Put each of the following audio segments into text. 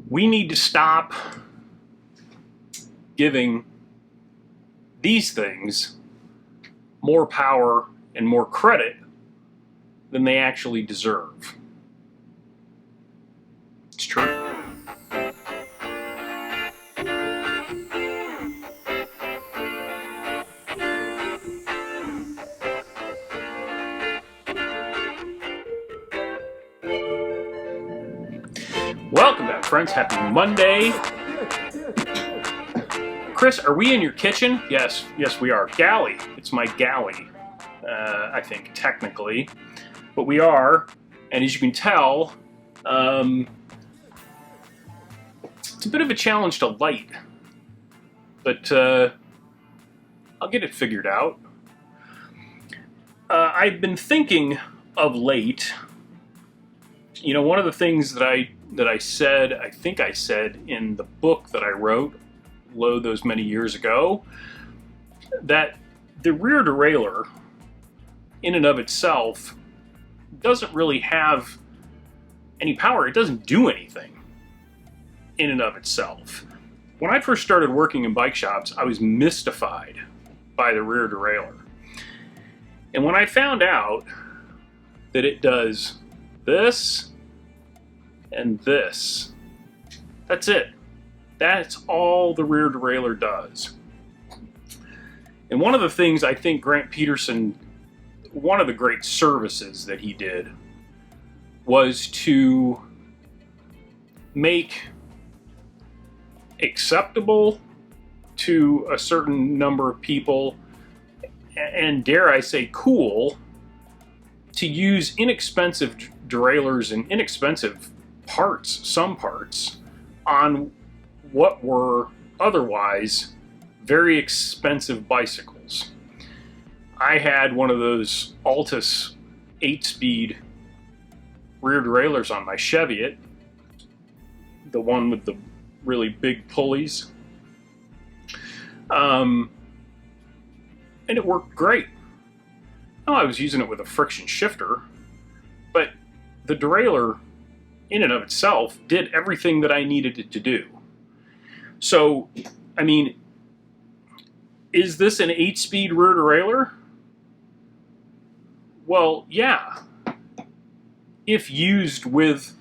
We need to stop giving these things more power and more credit than they actually deserve. It's true. Welcome back, friends. Happy Monday. Chris, are we in your kitchen? Yes, we are. Galley. It's my galley, I think, technically. But we are, and as you can tell, it's a bit of a challenge to light. But I'll get it figured out. I've been thinking of late, you know, one of the things that I said, I think I said in the book that I wrote, those many years ago, that the rear derailleur, in and of itself, doesn't really have any power. It doesn't do anything in and of itself. When I first started working in bike shops, I was mystified by the rear derailleur. And when I found out that it does this and this, that's it. That's all the rear derailleur does. And one of the things I think Grant Peterson, one of the great services that he did, was to make acceptable to a certain number of people, and dare I say cool, to use inexpensive derailleurs and inexpensive parts, some parts, on what were otherwise very expensive bicycles. I had one of those Altus 8-speed rear derailleurs on my Cheviot, the one with the really big pulleys, and it worked great. Now, I was using it with a friction shifter, but the derailleur in and of itself did everything that I needed it to do. So, I mean, is this an 8-speed rear derailleur? Well, yeah. If used with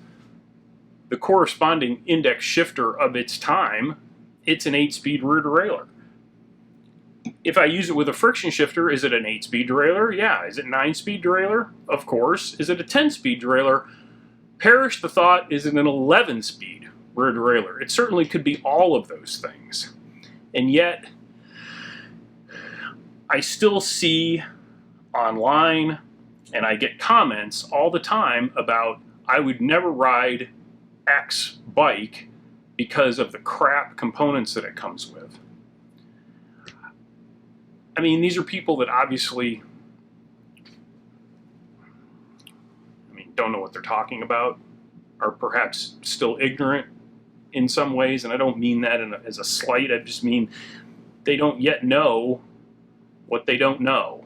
the corresponding index shifter of its time, it's an 8-speed rear derailleur. If I use it with a friction shifter, is it an 8-speed derailleur? Yeah. Is it a 9-speed derailleur? Of course. Is it a 10-speed derailleur? Perish the thought, is it an 11-speed rear derailleur? It certainly could be all of those things. And yet, I still see online, and I get comments all the time about, I would never ride X bike because of the crap components that it comes with. I mean, these are people that obviously, don't know what they're talking about, or perhaps still ignorant in some ways, and I don't mean that as a slight. I just mean they don't yet know what they don't know.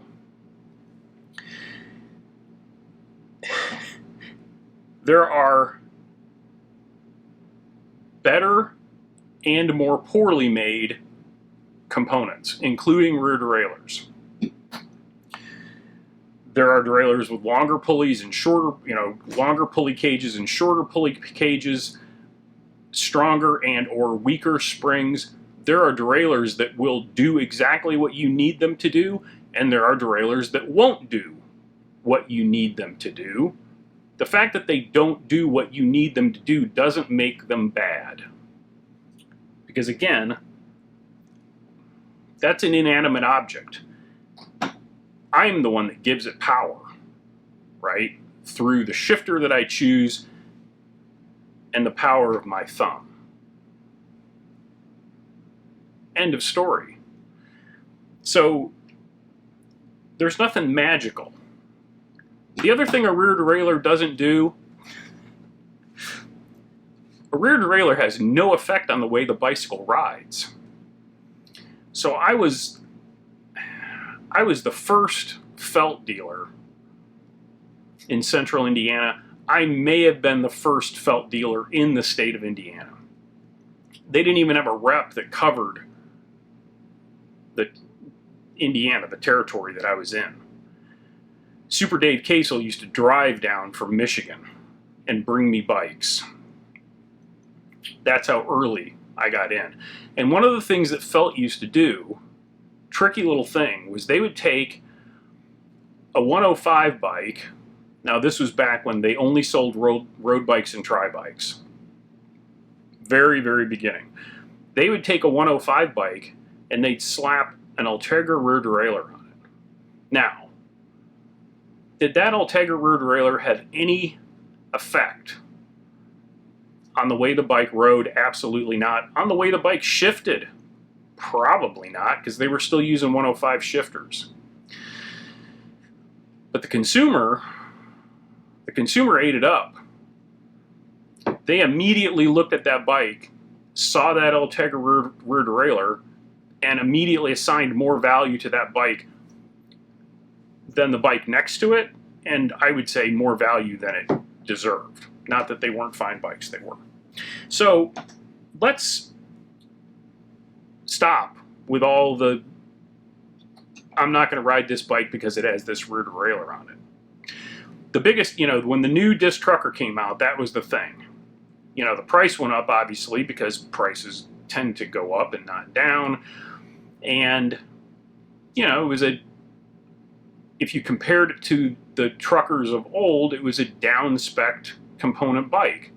There are better and more poorly made components, including rear derailleurs. There are derailleurs with longer pulleys and shorter, longer pulley cages and shorter pulley cages, stronger and or weaker springs. There are derailleurs that will do exactly what you need them to do, and there are derailleurs that won't do what you need them to do. The fact that they don't do what you need them to do doesn't make them bad. Because again, that's an inanimate object. I'm the one that gives it power, right? Through the shifter that I choose and the power of my thumb. End of story. So there's nothing magical. The other thing a rear derailleur doesn't do, a rear derailleur has no effect on the way the bicycle rides. So I was the first felt dealer in central Indiana. I may have been the first felt dealer in the state of Indiana. They didn't even have a rep that covered the Indiana, the territory that I was in. Super Dave Casel used to drive down from Michigan and bring me bikes. That's how early I got in. And one of the things that Felt used to do, tricky little thing, was they would take a 105 bike. Now this was back when they only sold road bikes and tri-bikes. Very, very beginning. They would take a 105 bike and they'd slap an Ultegra rear derailleur on it. Now, did that Ultegra rear derailleur have any effect on the way the bike rode? Absolutely not. On the way the bike shifted? Probably not, because they were still using 105 shifters. But the consumer ate it up. They immediately looked at that bike, saw that Ultegra rear derailleur, and immediately assigned more value to that bike than the bike next to it, and I would say more value than it deserved. Not that they weren't fine bikes, they were. So let's stop with all the, I'm not going to ride this bike because it has this rear derailleur on it. The biggest, when the new disc trucker came out, that was the thing. The price went up, obviously, because prices tend to go up and not down. And, it was if you compared it to the truckers of old, it was a down-spec'd component bike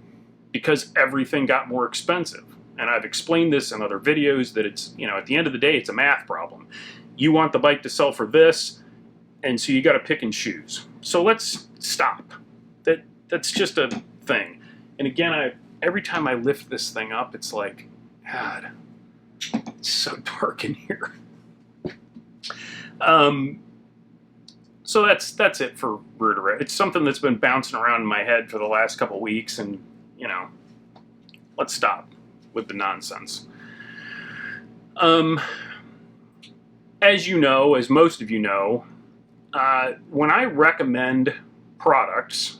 because everything got more expensive. And I've explained this in other videos that it's, at the end of the day, it's a math problem. You want the bike to sell for this, and so you got to pick and choose. So let's stop. That's just a thing. And again, every time I lift this thing up, it's like, God, it's so dark in here. So that's it for rear derailleur. It's something that's been bouncing around in my head for the last couple weeks, and let's stop with the nonsense. As you know, as most of you know, when I recommend products,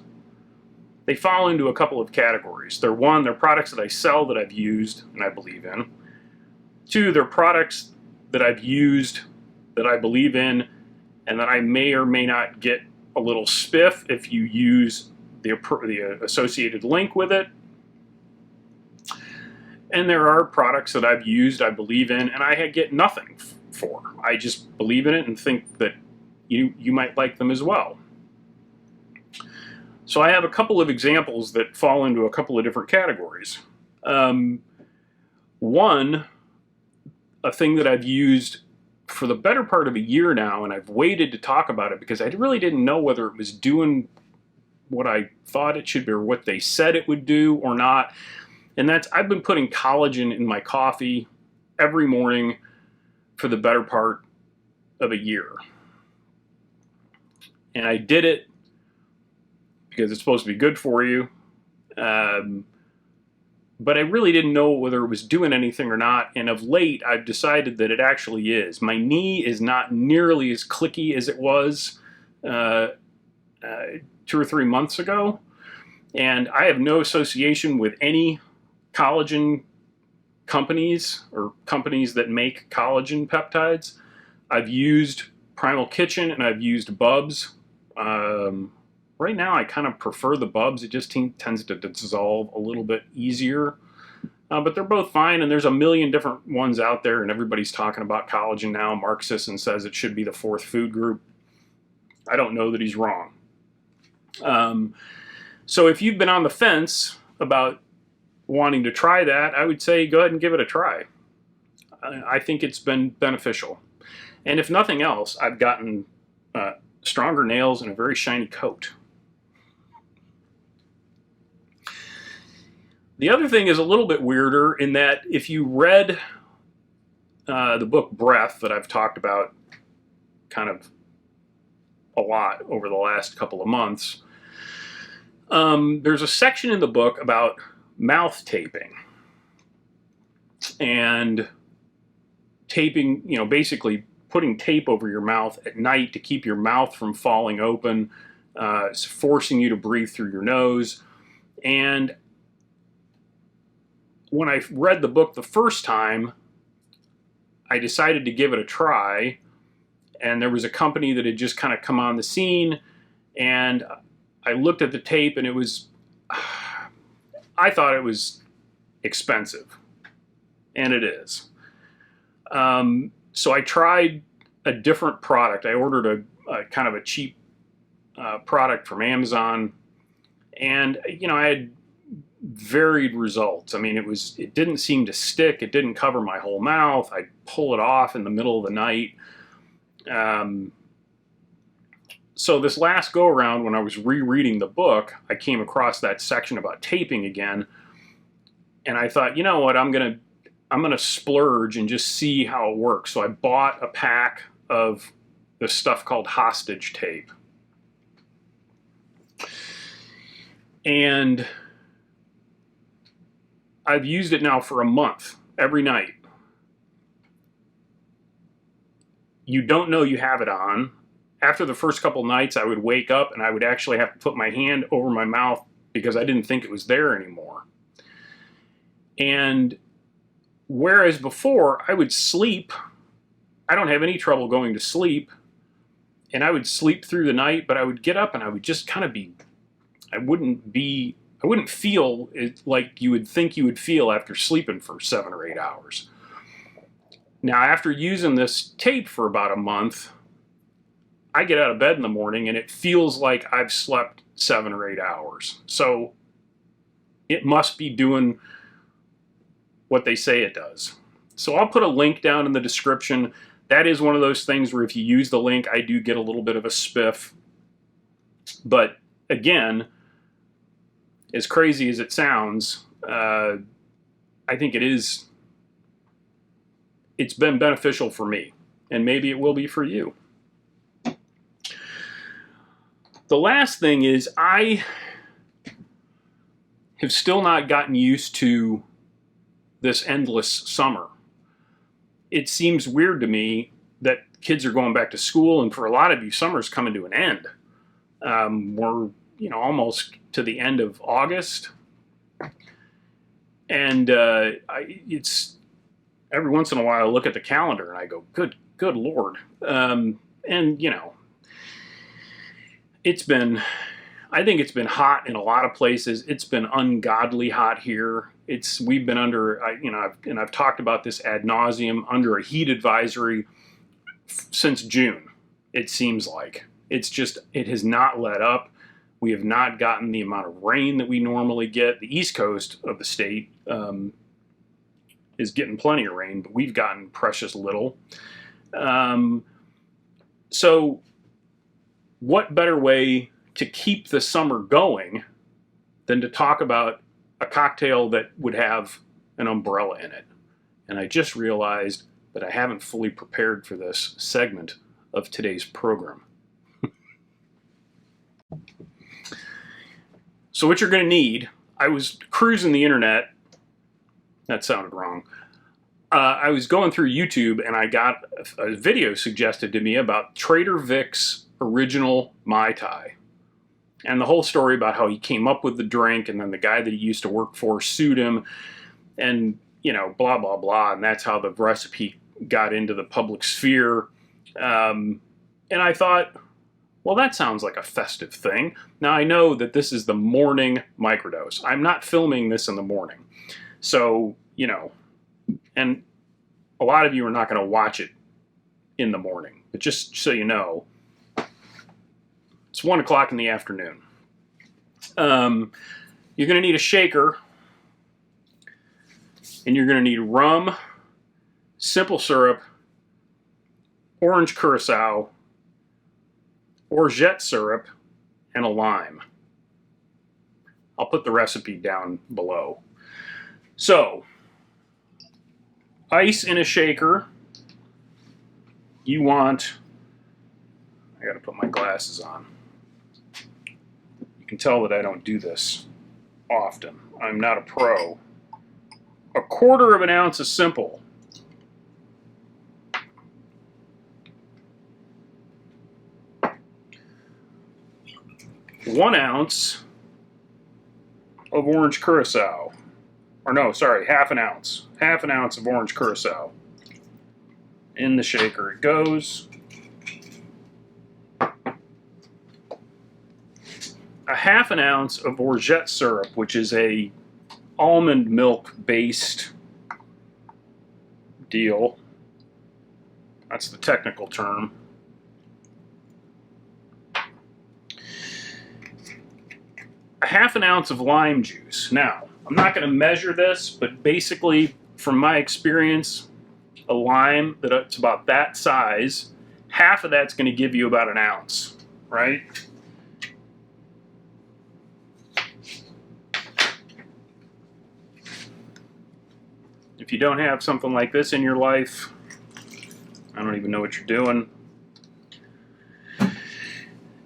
they fall into a couple of categories. They're products that I sell that I've used and I believe in. Two, they're products that I've used that I believe in and that I may or may not get a little spiff if you use the associated link with it. And there are products that I've used, I believe in, and I get nothing for. I just believe in it and think that you might like them as well. So I have a couple of examples that fall into a couple of different categories. One, a thing that I've used for the better part of a year now, and I've waited to talk about it because I really didn't know whether it was doing what I thought it should be or what they said it would do or not. And that's, I've been putting collagen in my coffee every morning for the better part of a year. And I did it because it's supposed to be good for you. But I really didn't know whether it was doing anything or not. And of late, I've decided that it actually is. My knee is not nearly as clicky as it was 2 or 3 months ago. And I have no association with any collagen companies or companies that make collagen peptides. I've used Primal Kitchen and I've used Bubs. Right now I kind of prefer the Bubs. It just tends to dissolve a little bit easier. But they're both fine, and there's a million different ones out there, and everybody's talking about collagen now. Mark Sisson says it should be the 4th food group. I don't know that he's wrong. So if you've been on the fence about wanting to try that, I would say go ahead and give it a try. I think it's been beneficial. And if nothing else, I've gotten stronger nails and a very shiny coat. The other thing is a little bit weirder in that if you read the book Breath that I've talked about kind of a lot over the last couple of months, there's a section in the book about mouth taping. And taping, basically putting tape over your mouth at night to keep your mouth from falling open, forcing you to breathe through your nose. And when I read the book the first time, I decided to give it a try, and there was a company that had just kind of come on the scene, and I looked at the tape, and it was, I thought it was expensive, and it is. So I tried a different product. I ordered a kind of a cheap product from Amazon, and I had varied results. I mean, it didn't seem to stick. It didn't cover my whole mouth. I'd pull it off in the middle of the night. So this last go around, when I was rereading the book, I came across that section about taping again, and I thought, you know what, I'm gonna splurge and just see how it works. So I bought a pack of this stuff called hostage tape, and I've used it now for a month, every night. You don't know you have it on. After the first couple nights, I would wake up and I would actually have to put my hand over my mouth because I didn't think it was there anymore. And whereas before, I would sleep, I don't have any trouble going to sleep, and I would sleep through the night, but I would get up and I would just kind of I wouldn't feel like you would think you would feel after sleeping for 7 or 8 hours. Now, after using this tape for about a month, I get out of bed in the morning and it feels like I've slept 7 or 8 hours. So it must be doing what they say it does. So I'll put a link down in the description. That is one of those things where if you use the link, I do get a little bit of a spiff. But again, as crazy as it sounds, I think it's been beneficial for me, and maybe it will be for you. The last thing is, I have still not gotten used to this endless summer. It seems weird to me that kids are going back to school, and for a lot of you, summer's coming to an end. We're almost to the end of August, and it's every once in a while I look at the calendar and I go, good Lord. And I think it's been hot in a lot of places. It's been ungodly hot here. We've been under, I've talked about this ad nauseum, under a heat advisory since June. It seems like it has not let up. We have not gotten the amount of rain that we normally get. The east coast of the state is getting plenty of rain, but we've gotten precious little. So what better way to keep the summer going than to talk about a cocktail that would have an umbrella in it? And I just realized that I haven't fully prepared for this segment of today's program. So what you're going to need, I was cruising the internet. That sounded wrong. I was going through YouTube and I got a video suggested to me about Trader Vic's original Mai Tai. And the whole story about how he came up with the drink, and then the guy that he used to work for sued him, and, blah, blah, blah. And that's how the recipe got into the public sphere. And I thought, well, that sounds like a festive thing. Now, I know that this is the morning microdose. I'm not filming this in the morning. So, and a lot of you are not going to watch it in the morning. But just so you know, it's 1 o'clock in the afternoon. You're going to need a shaker, and you're going to need rum, simple syrup, orange curaçao, orgeat syrup, and a lime. I'll put the recipe down below. So, ice in a shaker. You want, I gotta put my glasses on. You can tell that I don't do this often. I'm not a pro. 1/4 of an ounce of simple. 1 ounce of orange curaçao. or no, sorry, half an ounce of orange curaçao. In the shaker it goes. A half an ounce of orgeat syrup, which is a almond milk based deal. That's the technical term. A half an ounce of lime juice. Now, I'm not going to measure this, but basically, from my experience, a lime that's about that size, half of that's going to give you about an ounce, right? If you don't have something like this in your life, I don't even know what you're doing.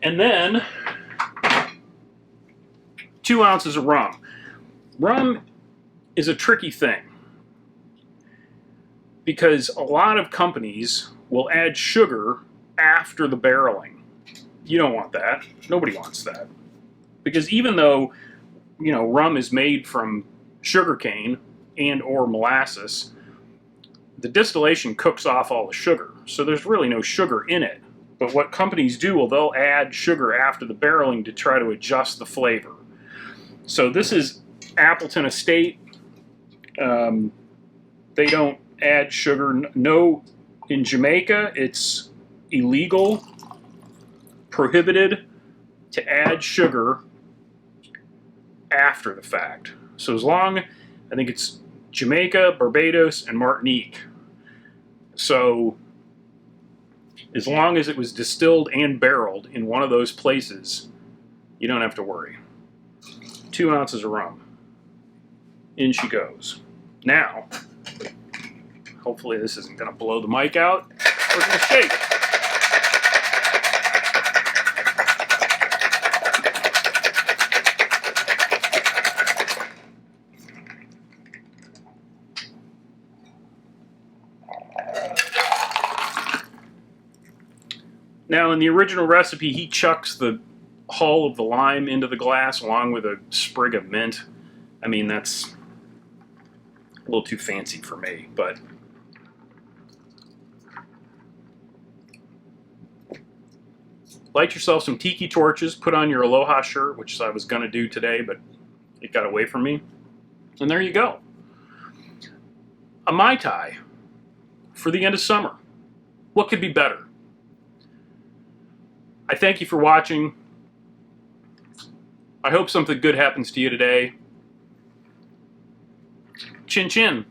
And then 2 ounces of rum. Rum is a tricky thing because a lot of companies will add sugar after the barreling. You don't want that. Nobody wants that. Because even though, you know, rum is made from sugarcane and or molasses, the distillation cooks off all the sugar. So there's really no sugar in it. But what companies do, well, they'll add sugar after the barreling to try to adjust the flavor. So this is Appleton Estate. They don't add sugar. No, in Jamaica, it's illegal, prohibited to add sugar after the fact. So as long, I think it's Jamaica, Barbados, and Martinique. So as long as it was distilled and barreled in one of those places, you don't have to worry. 2 ounces of rum. In she goes. Now, hopefully this isn't going to blow the mic out. We're going to shake. Now, in the original recipe, he chucks the hull of the lime into the glass along with a sprig of mint. I mean, that's a little too fancy for me, but light yourself some tiki torches, put on your Aloha shirt, which I was going to do today, but it got away from me. And there you go. A Mai Tai for the end of summer. What could be better? I thank you for watching. I hope something good happens to you today. Chin chin.